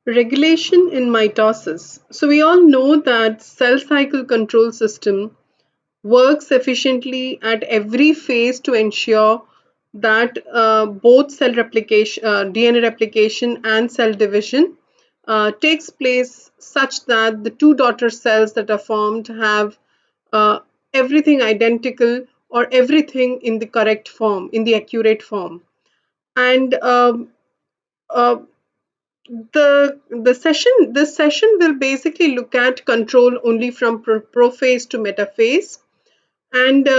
Regulation in mitosis. So we all know that cell cycle control system works efficiently at every phase to ensure that both cell replication, DNA replication and cell division takes place such that the two daughter cells that are formed have uh, everything identical or everything in the correct form, in the accurate form. And uh, the session this session will basically look at control only from prophase to metaphase. And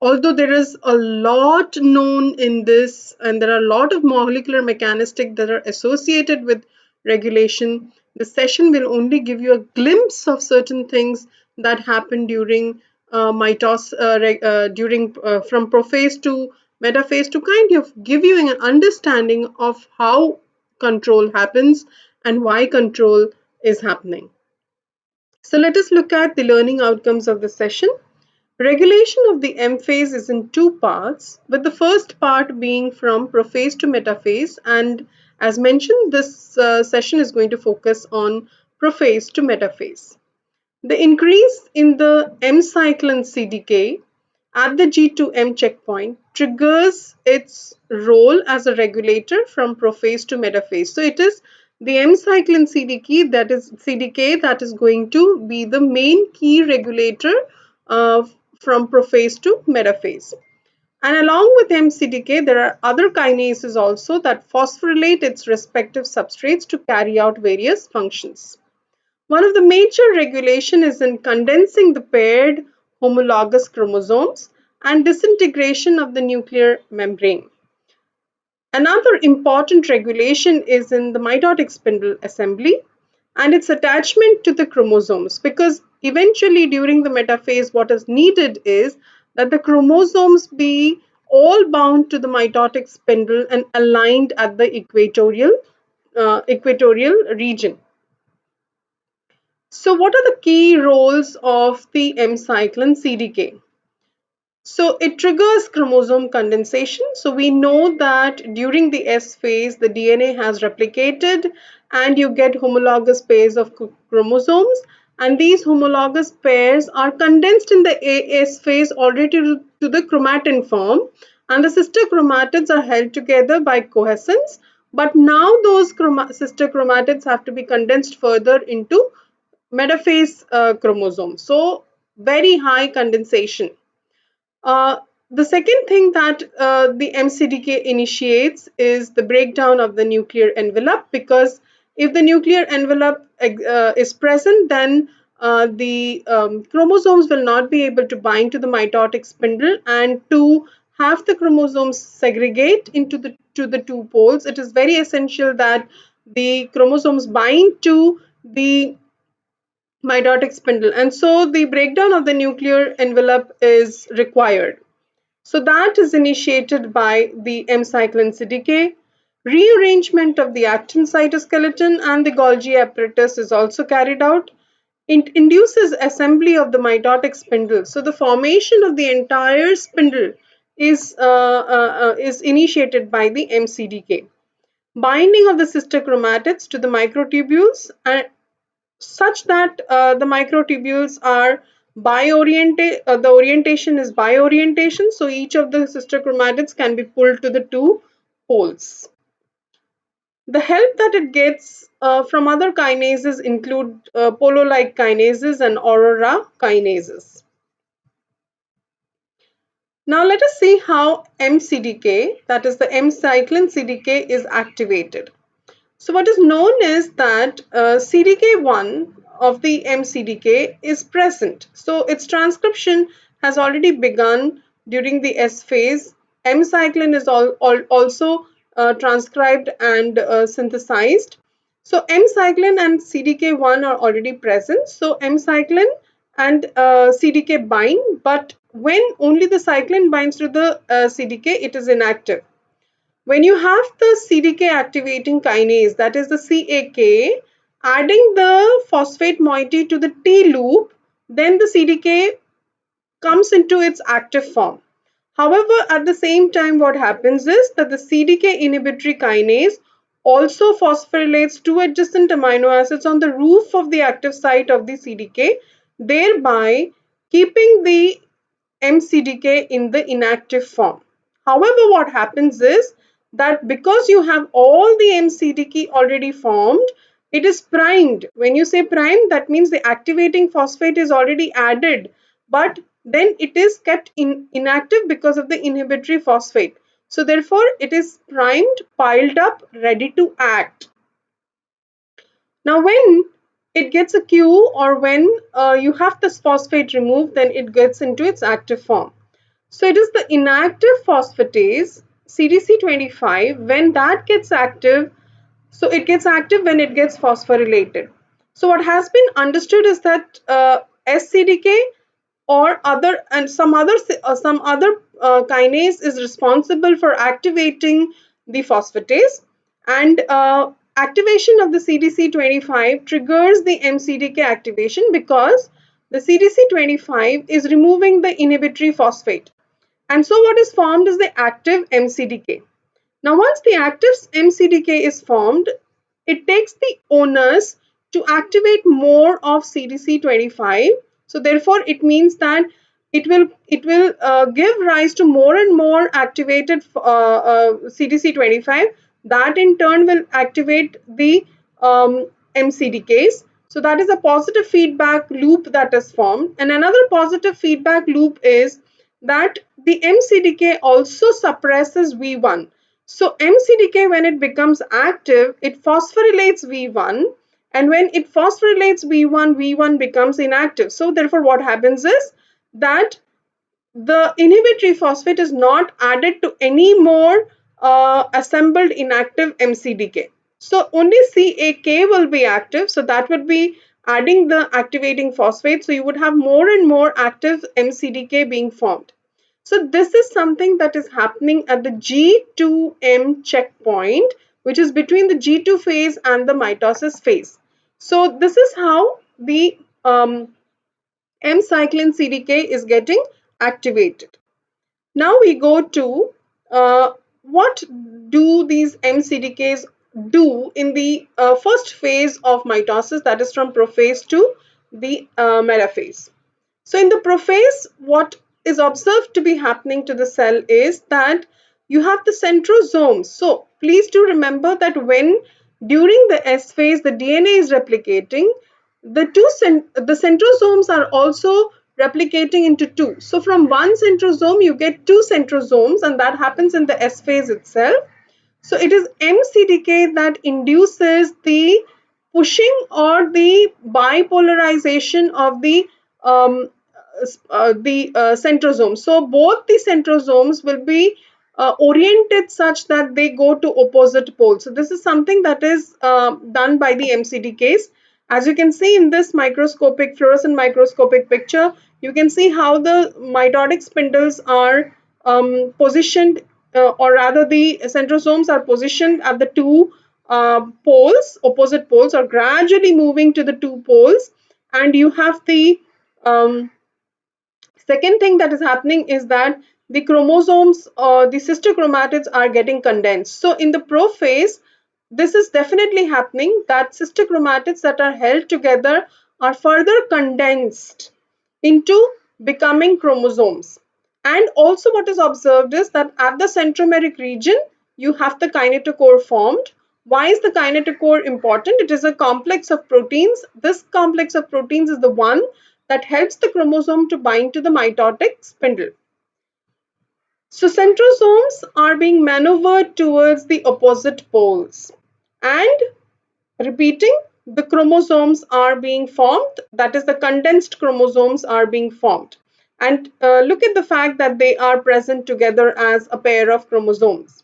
although there is a lot known in this and there are a lot of molecular mechanistic that are associated with regulation, the session will only give you a glimpse of certain things that happen during during from prophase to metaphase, to kind of give you an understanding of how control happens and why control is happening. So let us look at the learning outcomes of the session. Regulation of the M phase is in two parts, with the first part being from prophase to metaphase. And as mentioned, this session is going to focus on prophase to metaphase. The increase in the M cyclin CDK at the G2M checkpoint triggers its role as a regulator from prophase to metaphase. So it is the M cyclin CDK that is going to be the main key regulator uh, from prophase to metaphase. And along with MCDK, there are other kinases also that phosphorylate its respective substrates to carry out various functions. One of the major regulation is in condensing the paired homologous chromosomes and disintegration of the nuclear membrane. Another important regulation is in the mitotic spindle assembly and its attachment to the chromosomes, because eventually during the metaphase what is needed is that the chromosomes be all bound to the mitotic spindle and aligned at the equatorial region. So what are the key roles of the M cyclin CDK? So it triggers chromosome condensation. So we know that during the S phase, the DNA has replicated and you get homologous pairs of chromosomes. And these homologous pairs are condensed in the AS phase already to the chromatin form. And the sister chromatids are held together by cohescence. But now those sister chromatids have to be condensed further into metaphase chromosome. So very high condensation. Uh, the second thing that the MCDK initiates is the breakdown of the nuclear envelope, because if the nuclear envelope is present, then the chromosomes will not be able to bind to the mitotic spindle, and to have the chromosomes segregate into the two poles, it is very essential that the chromosomes bind to the mitotic spindle, and so the breakdown of the nuclear envelope is required. So that is initiated by the M cyclin CDK. Rearrangement of the actin cytoskeleton and the Golgi apparatus is also carried out. It induces assembly of the mitotic spindle. So the formation of the entire spindle is initiated by the MCDK. Binding of the sister chromatids to the microtubules and such that the microtubules are the orientation is bi-orientation, so each of the sister chromatids can be pulled to the two poles. The help that it gets from other kinases include polo-like kinases and aurora kinases. Now let us see how MCDK, that is the M cyclin CDK, is activated. So what is known is that CDK1 of the MCDK is present. So its transcription has already begun during the S phase. M cyclin is also transcribed and synthesized. So M cyclin and CDK1 are already present. So M cyclin and CDK bind, but when only the cyclin binds to the CDK, it is inactive. When you have the CDK activating kinase, that is the CAK, adding the phosphate moiety to the T loop, then the CDK comes into its active form. However, at the same time, what happens is that the CDK inhibitory kinase also phosphorylates two adjacent amino acids on the roof of the active site of the CDK, thereby keeping the MCDK in the inactive form. However, what happens is that because you have all the MCDK already formed, it is primed. When you say primed, that means the activating phosphate is already added, but then it is kept inactive because of the inhibitory phosphate. So therefore, it is primed, piled up, ready to act. Now, when it gets a Q, or when you have this phosphate removed, then it gets into its active form. So it is the inactive phosphatase CDC25. When that gets active, so it gets active when it gets phosphorylated. So what has been understood is that SCDK or other and some other kinase is responsible for activating the phosphatase, and activation of the CDC25 triggers the MCDK activation because the CDC25 is removing the inhibitory phosphate, and so what is formed is the active MCDK. Now, once the active MCDK is formed, it takes the onus to activate more of CDC25. So, therefore, it means that it will give rise to more and more activated CDC25. That in turn will activate the MCDKs. So that is a positive feedback loop that is formed. And another positive feedback loop is that the MCDK also suppresses V1. So MCDK, when it becomes active, it phosphorylates V1, and when it phosphorylates V1, V1 becomes inactive. So therefore what happens is that the inhibitory phosphate is not added to any more assembled inactive MCDK. So only CAK will be active. So that would be adding the activating phosphate. So you would have more and more active MCDK being formed. So this is something that is happening at the G2M checkpoint, which is between the G2 phase and the mitosis phase. So this is how the M-cyclin CDK is getting activated. Now we go to what do these MCDKs do in the first phase of mitosis, that is from prophase to the metaphase. So in the prophase, what is observed to be happening to the cell is that you have the centrosomes. So please do remember that when during the S phase the DNA is replicating, the centrosomes are also replicating into two. So from one centrosome you get two centrosomes, and that happens in the S phase itself. So it is MCDK that induces the pushing or the bipolarization of the centrosome. So both the centrosomes will be oriented such that they go to opposite poles. So this is something that is done by the MCDKs. As you can see in this microscopic fluorescent microscopic picture, you can see how the mitotic spindles are positioned, or rather the centrosomes are positioned at the two poles, opposite poles, or gradually moving to the two poles. And you have the second thing that is happening is that the chromosomes or the sister chromatids are getting condensed. So in the prophase, this is definitely happening, that sister chromatids that are held together are further condensed into becoming chromosomes. And also what is observed is that at the centromeric region, you have the kinetochore formed. Why is the kinetochore important? It is a complex of proteins. This complex of proteins is the one that helps the chromosome to bind to the mitotic spindle. So centrosomes are being maneuvered towards the opposite poles, and repeating, the chromosomes are being formed, that is the condensed chromosomes are being formed. And look at the fact that they are present together as a pair of chromosomes.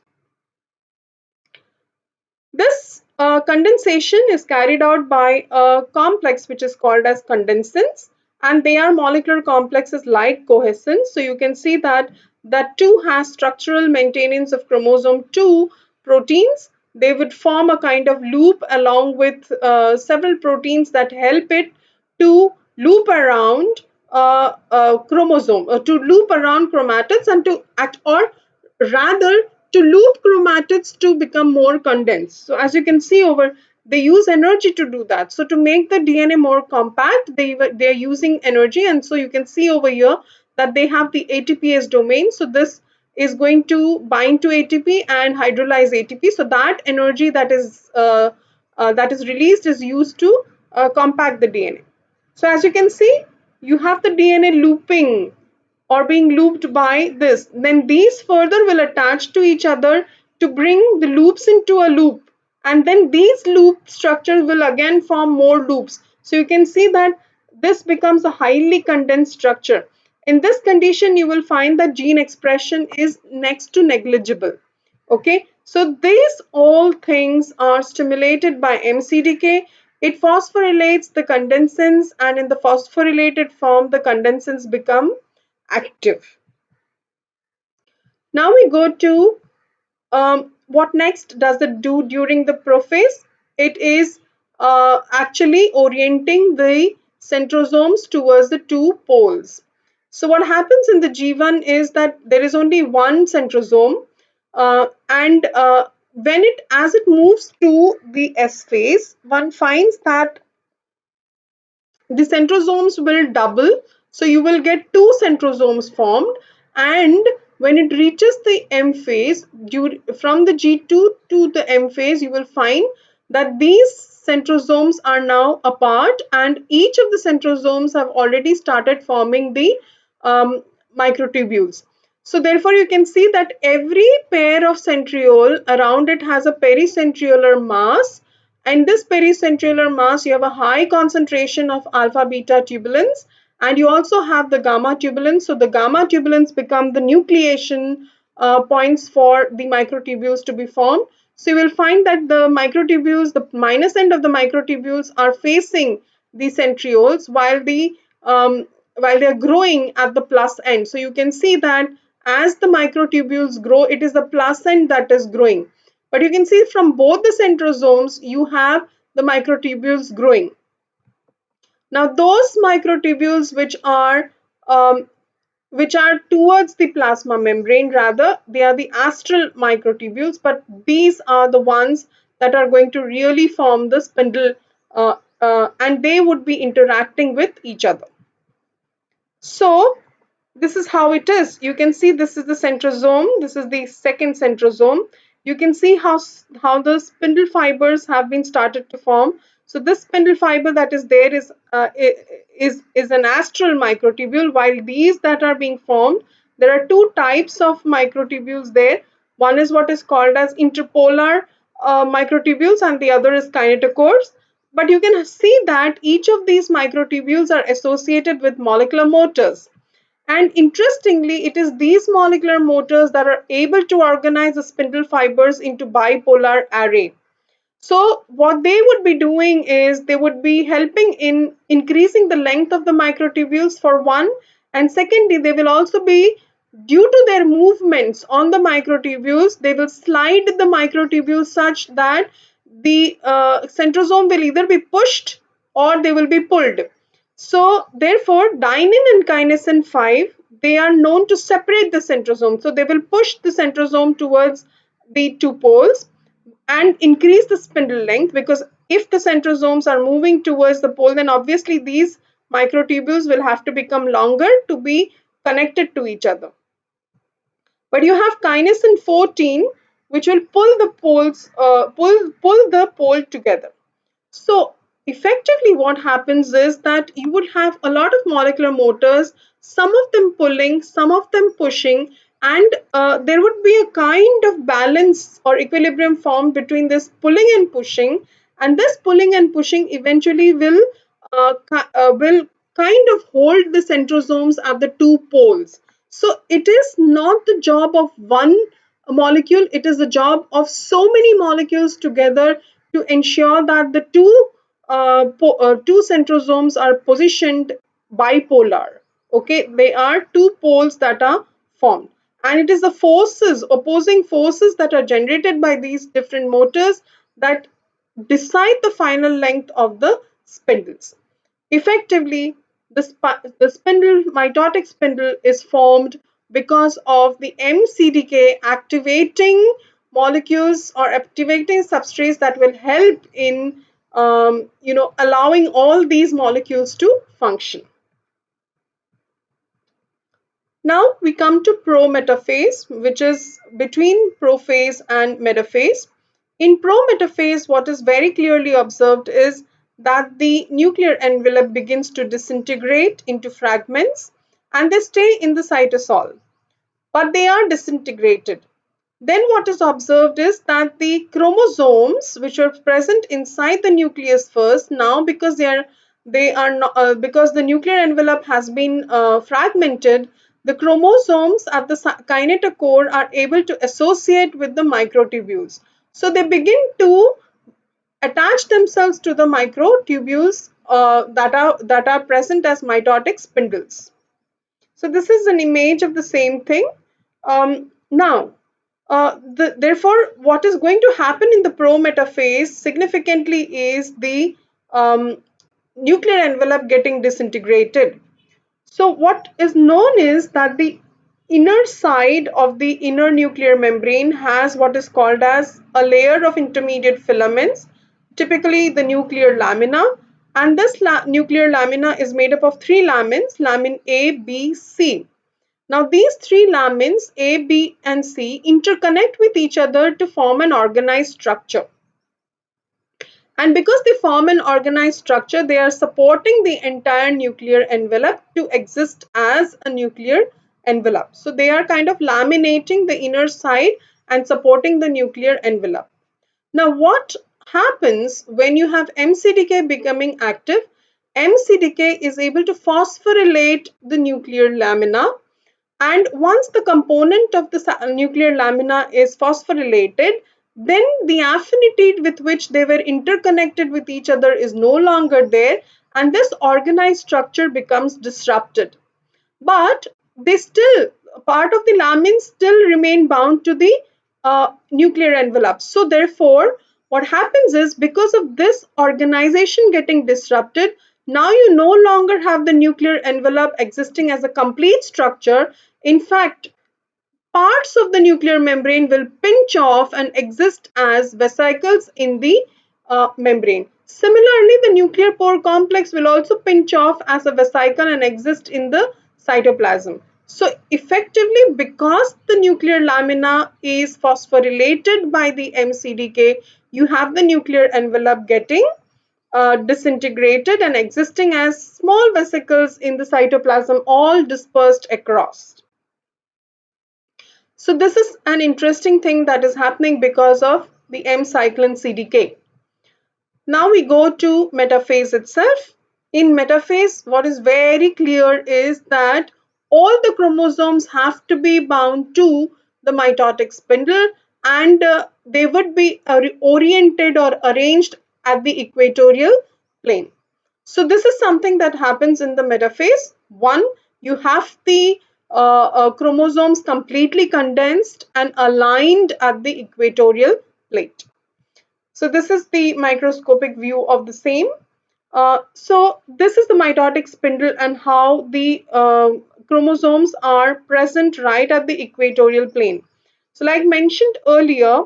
This condensation is carried out by a complex which is called as condensins, and they are molecular complexes like cohesins. So you can see that that 2 has structural maintenance of chromosome 2 proteins. They would form a kind of loop along with several proteins that help it to loop around chromosome, to loop around chromatids, and to act, or rather to loop chromatids to become more condensed. So as you can see over, they use energy to do that. So to make the DNA more compact, they're using energy, and so you can see over here that they have the ATPase domain. So this is going to bind to ATP and hydrolyze ATP. So that energy that is released is used to compact the DNA. So as you can see, you have the DNA looping or being looped by this. Then these further will attach to each other to bring the loops into a loop. And then these loop structures will again form more loops. So you can see that this becomes a highly condensed structure. In this condition, you will find that gene expression is next to negligible. Okay, so these all things are stimulated by MCDK. It phosphorylates the condensins, and in the phosphorylated form, the condensins become active. Now we go to what next does it do during the prophase? It is actually orienting the centrosomes towards the two poles. So what happens in the G1 is that there is only one centrosome, and when it as it moves to the S phase, one finds that the centrosomes will double, so you will get two centrosomes formed. And when it reaches the M phase, from the G2 to the M phase, you will find that these centrosomes are now apart, and each of the centrosomes have already started forming the um, microtubules. So therefore you can see that every pair of centriole around it has a pericentriolar mass, and this pericentriolar mass, you have a high concentration of alpha beta tubulins, and you also have the gamma tubulins. So the gamma tubulins become the nucleation points for the microtubules to be formed. So you will find that the microtubules, the minus end of the microtubules are facing the centrioles, while they are growing at the plus end. So you can see that as the microtubules grow, it is the plus end that is growing. But you can see from both the centrosomes, you have the microtubules growing. Now, those microtubules which are towards the plasma membrane, rather, they are the astral microtubules, but these are the ones that are going to really form the spindle, and they would be interacting with each other. So this is how it is. You can see this is the centrosome. This is the second centrosome. You can see how the spindle fibers have been started to form. So this spindle fiber that is there is an astral microtubule, while these that are being formed, there are two types of microtubules there. One is what is called as interpolar microtubules, and the other is kinetochores. But you can see that each of these microtubules are associated with molecular motors. And interestingly, it is these molecular motors that are able to organize the spindle fibers into bipolar array. So what they would be doing is they would be helping in increasing the length of the microtubules for one, and secondly, they will also be, due to their movements on the microtubules, they will slide the microtubules such that the centrosome will either be pushed or they will be pulled. So therefore, dynein and kinesin 5, they are known to separate the centrosome. So they will push the centrosome towards the two poles and increase the spindle length, because if the centrosomes are moving towards the pole, then obviously these microtubules will have to become longer to be connected to each other. But you have kinesin 14, which will pull the pole together. So effectively what happens is that you would have a lot of molecular motors, some of them pulling, some of them pushing, and there would be a kind of balance or equilibrium formed between this pulling and pushing, and this pulling and pushing eventually will kind of hold the centrosomes at the two poles. So it is not the job of one molecule, it is the job of so many molecules together to ensure that the two centrosomes are positioned bipolar. Okay, they are two poles that are formed, and it is the opposing forces that are generated by these different motors that decide the final length of the spindles. Effectively, the spindle, mitotic spindle, is formed because of the MCDK activating molecules or activating substrates that will help in allowing all these molecules to function. Now we come to prometaphase, which is between prophase and metaphase. In prometaphase, what is very clearly observed is that the nuclear envelope begins to disintegrate into fragments and they stay in the cytosol, but they are disintegrated. Then what is observed is that the chromosomes which were present inside the nucleus first, now because they are not, because the nuclear envelope has been fragmented, the chromosomes at the kinetochore are able to associate with the microtubules. So they begin to attach themselves to the microtubules that are present as mitotic spindles. So this is an image of the same thing. Now, therefore, what is going to happen in the prometaphase significantly is the nuclear envelope getting disintegrated. So what is known is that the inner side of the inner nuclear membrane has what is called as a layer of intermediate filaments, typically the nuclear lamina, and this nuclear lamina is made up of three lamins, lamin A, B, C. Now these three lamins A, B and C interconnect with each other to form an organized structure. And because they form an organized structure, they are supporting the entire nuclear envelope to exist as a nuclear envelope. So they are kind of laminating the inner side and supporting the nuclear envelope. Now what happens when you have MCDK becoming active? MCDK is able to phosphorylate the nuclear lamina, and once the component of the nuclear lamina is phosphorylated, then the affinity with which they were interconnected with each other is no longer there, and this organized structure becomes disrupted. But they still, part of the lamins still remain bound to the nuclear envelope. So therefore, what happens is, because of this organization getting disrupted, now you no longer have the nuclear envelope existing as a complete structure. In fact, parts of the nuclear membrane will pinch off and exist as vesicles in the membrane. Similarly, the nuclear pore complex will also pinch off as a vesicle and exist in the cytoplasm. So effectively, because the nuclear lamina is phosphorylated by the MCDK, you have the nuclear envelope getting disintegrated and existing as small vesicles in the cytoplasm, all dispersed across. So this is an interesting thing that is happening because of the M cyclin CDK. Now we go to metaphase itself. In metaphase, what is very clear is that all the chromosomes have to be bound to the mitotic spindle, and they would be oriented or arranged at the equatorial plane. So this is something that happens in the metaphase. One, you have the chromosomes completely condensed and aligned at the equatorial plate. So this is the microscopic view of the same. So this is the mitotic spindle and how the chromosomes are present right at the equatorial plane. So like mentioned earlier,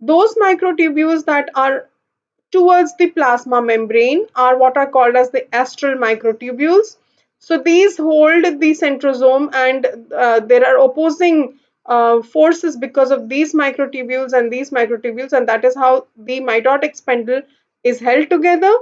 those microtubules that are towards the plasma membrane are what are called as the astral microtubules. So these hold the centrosome, and there are opposing forces because of these microtubules and these microtubules, and that is how the mitotic spindle is held together.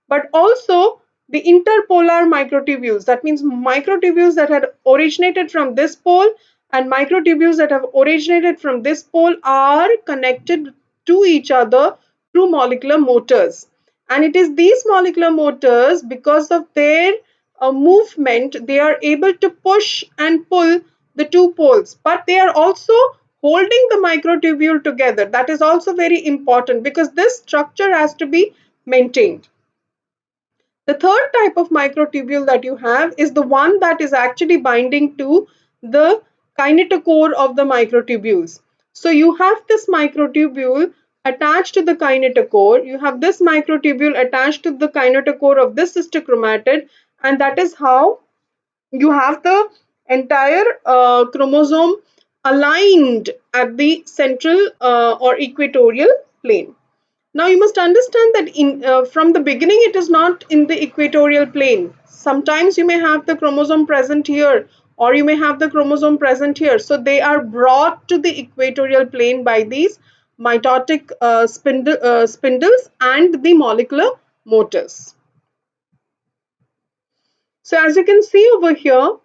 But also the interpolar microtubules, that means microtubules that had originated from this pole and microtubules that have originated from this pole are connected to each other through molecular motors. And it is these molecular motors, because of their movement, they are able to push and pull the two poles, but they are also holding the microtubule together. That is also very important because this structure has to be maintained. The third type of microtubule that you have is the one that is actually binding to the kinetochore of the microtubules. So you have this microtubule attached to the kinetochore, you have this microtubule attached to the kinetochore of this sister chromatid, and that is how you have the entire chromosome aligned at the central or equatorial plane. Now you must understand that from the beginning it is not in the equatorial plane. Sometimes you may have the chromosome present here, or you may have the chromosome present here. So they are brought to the equatorial plane by these mitotic spindles and the molecular motors. So as you can see over here,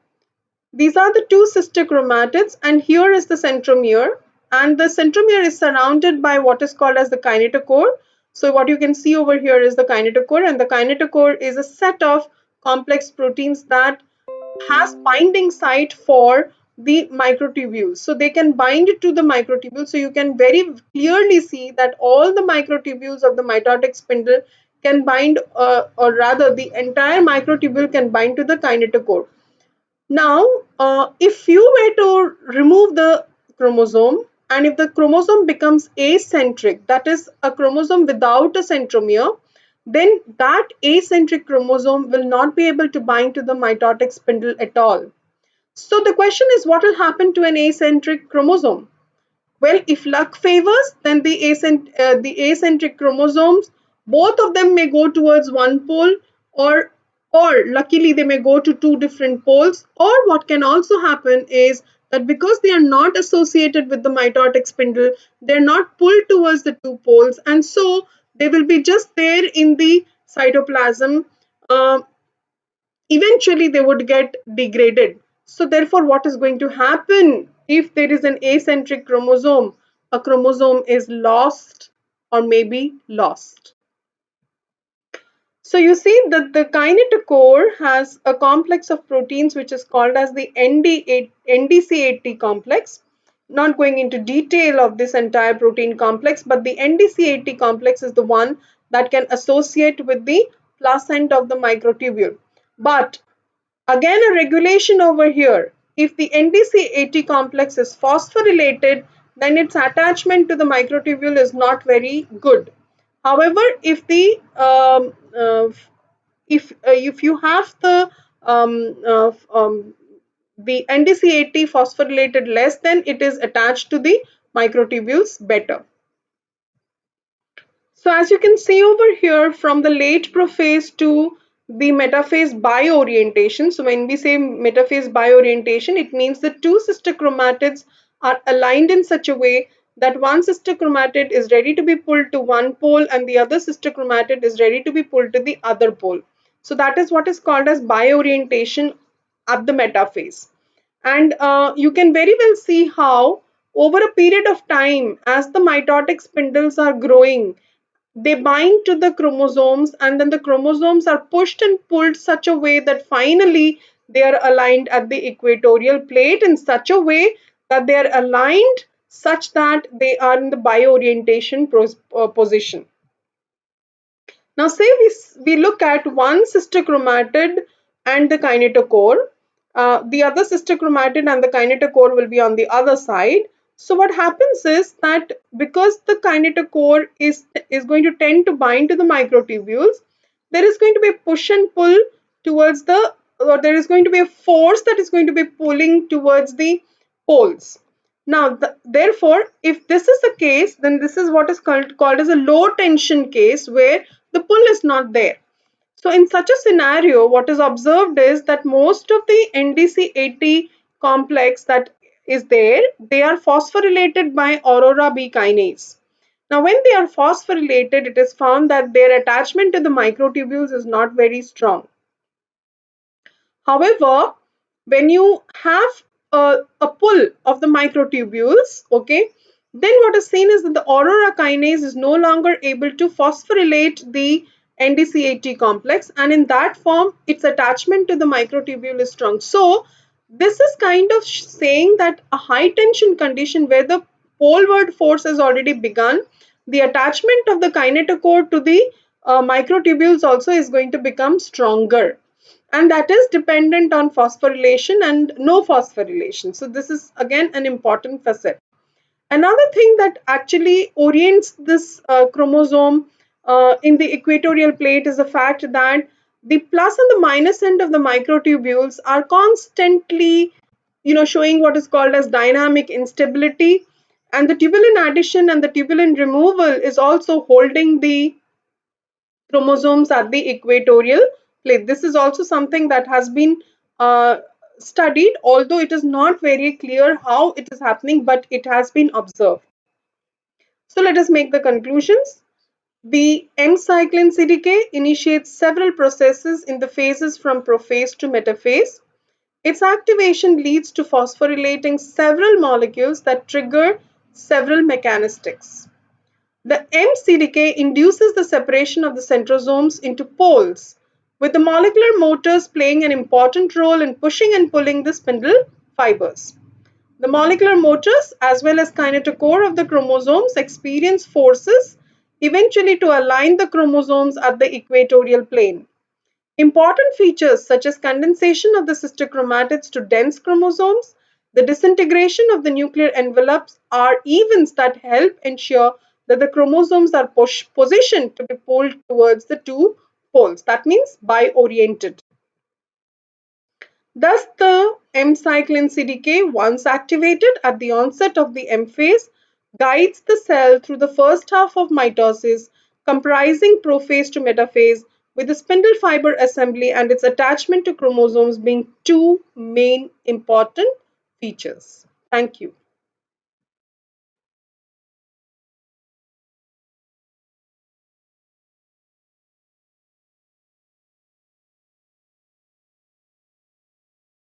these are the two sister chromatids, and here is the centromere, and the centromere is surrounded by what is called as the kinetochore. So what you can see over here is the kinetochore, and the kinetochore is a set of complex proteins that has binding site for the microtubules. So they can bind to the microtubules. So you can very clearly see that all the microtubules of the mitotic spindle can bind, or rather the entire microtubule can bind to the kinetochore. Now, if you were to remove the chromosome, and if the chromosome becomes acentric, that is a chromosome without a centromere, then that acentric chromosome will not be able to bind to the mitotic spindle at all. So the question is, what will happen to an acentric chromosome? Well, if luck favors, then the acentric chromosomes, both of them may go towards one pole, or luckily they may go to two different poles. Or what can also happen is that because they are not associated with the mitotic spindle, they're not pulled towards the two poles, and so they will be just there in the cytoplasm. Uh, Eventually they would get degraded. So therefore, what is going to happen if there is an acentric chromosome? A chromosome is lost or maybe lost. So you see that the kinetochore has a complex of proteins which is called as the NDC8T complex. Not going into detail of this entire protein complex, but the NDC8T complex is the one that can associate with the placenta of the microtubule. But again, a regulation over here. If the NDC80 complex is phosphorylated, then its attachment to the microtubule is not very good. However, if you have the NDC80 phosphorylated less, then it is attached to the microtubules better. So as you can see over here, from the late prophase to the metaphase biorientation. So when we say metaphase biorientation, it means the two sister chromatids are aligned in such a way that one sister chromatid is ready to be pulled to one pole and the other sister chromatid is ready to be pulled to the other pole. So that is what is called as biorientation at the metaphase. And you can very well see how over a period of time, as the mitotic spindles are growing, they bind to the chromosomes, and then the chromosomes are pushed and pulled such a way that finally they are aligned at the equatorial plate in such a way that they are aligned such that they are in the biorientation position. Now say we look at one sister chromatid and the kinetochore. The other sister chromatid and the kinetochore will be on the other side. So what happens is that because the kinetochore is going to tend to bind to the microtubules, there is going to be a push and pull towards the, or there is going to be a force that is going to be pulling towards the poles. Now, therefore, if this is the case, then this is what is called as a low tension case where the pull is not there. So in such a scenario, what is observed is that most of the NDC80 complex that is there, they are phosphorylated by aurora B kinase. Now, when they are phosphorylated, it is found that their attachment to the microtubules is not very strong. However, when you have a pull of the microtubules, okay, then what is seen is that the aurora kinase is no longer able to phosphorylate the NDC80 complex, and in that form, its attachment to the microtubule is strong. So, this is kind of saying that a high tension condition where the poleward force has already begun, the attachment of the kinetochore to the microtubules also is going to become stronger, and that is dependent on phosphorylation and no phosphorylation. So this is again an important facet. Another thing that actually orients this chromosome in the equatorial plate is the fact that the plus and the minus end of the microtubules are constantly showing what is called as dynamic instability. And the tubulin addition and the tubulin removal is also holding the chromosomes at the equatorial plate. This is also something that has been uh, studied, although it is not very clear how it is happening, but it has been observed. So let us make the conclusions. The M-cyclin CDK initiates several processes in the phases from prophase to metaphase. Its activation leads to phosphorylating several molecules that trigger several mechanistics. The MCDK induces the separation of the centrosomes into poles, with the molecular motors playing an important role in pushing and pulling the spindle fibers. The molecular motors as well as kinetochore of the chromosomes experience forces eventually to align the chromosomes at the equatorial plane. Important features such as condensation of the sister chromatids to dense chromosomes, the disintegration of the nuclear envelopes are events that help ensure that the chromosomes are positioned to be pulled towards the two poles. That means bi-oriented. Thus, the M-cyclin CDK, once activated at the onset of the M phase, guides the cell through the first half of mitosis, comprising prophase to metaphase, with the spindle fiber assembly and its attachment to chromosomes being two main important features. Thank you.